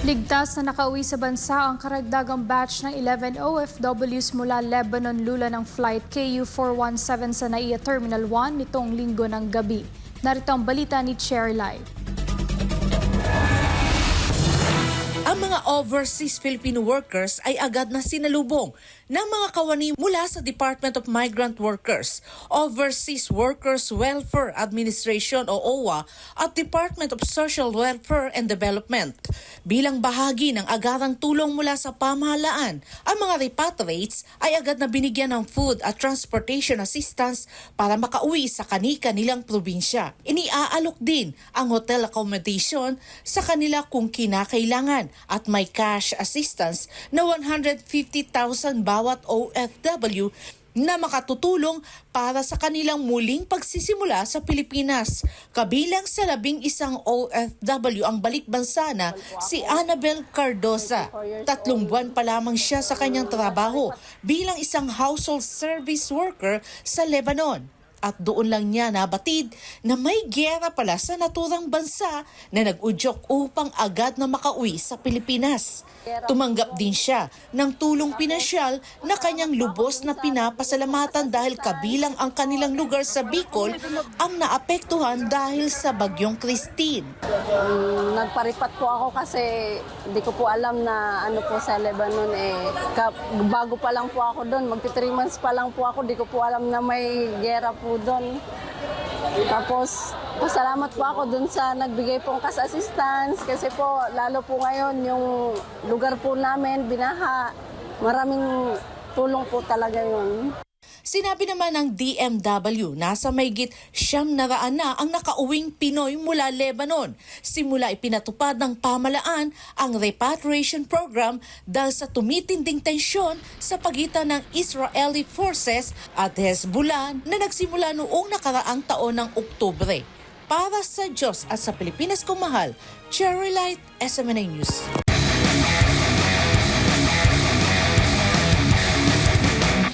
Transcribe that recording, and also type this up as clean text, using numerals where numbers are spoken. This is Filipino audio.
Ligtas na nakauwi sa bansa ang karagdagang batch ng 11 OFWs mula Lebanon lula ng flight KU417 sa NAIA Terminal 1 nitong linggo ng gabi. Narito ang balita ni Cherry Live. Ang mga overseas Filipino workers ay agad na sinalubong ng mga kawani mula sa Department of Migrant Workers, Overseas Workers Welfare Administration o OWA at Department of Social Welfare and Development. Bilang bahagi ng agarang tulong mula sa pamahalaan, ang mga repatriates ay agad na binigyan ng food at transportation assistance para makauwi sa kani-kanilang probinsya. Iniaalok din ang hotel accommodation sa kanila kung kinakailangan at may cash assistance na 150,000 bawat OFW na makatutulong para sa kanilang muling pagsisimula sa Pilipinas. Kabilang sa 11 OFW ang balikbansa na si Annabel Cardoza. 3 buwan pa lamang siya sa kanyang trabaho bilang isang household service worker sa Lebanon. At doon lang niya nabatid na may giyera pala sa naturang bansa na nag-udyok upang agad na makauwi sa Pilipinas. Tumanggap din siya ng tulong pinasyal na kanyang lubos na pinapasalamatan dahil kabilang ang kanilang lugar sa Bicol ang naapektuhan dahil sa bagyong Christine. Nagparipat po ako kasi hindi ko po alam na ano po sa Lebanon bago pa lang po ako doon, magti 3 months pa lang po ako, di ko po alam na may giyera po doon. Tapos, pasalamat po ako doon sa nagbigay pong cash assistance kasi po, lalo po ngayon, yung lugar po namin, binaha, maraming tulong po talaga yun. Sinabi naman ng DMW nasa mahigit 900 na ang nakauwing Pinoy mula Lebanon. Simula ipinatupad ng pamahalaan ang repatriation program dahil sa tumitinding tensyon sa pagitan ng Israeli forces at Hezbollah na nagsimula noong nakaraang taon ng Oktubre. Para sa Diyos at sa Pilipinas kong mahal, Cherry Light, SMNA News.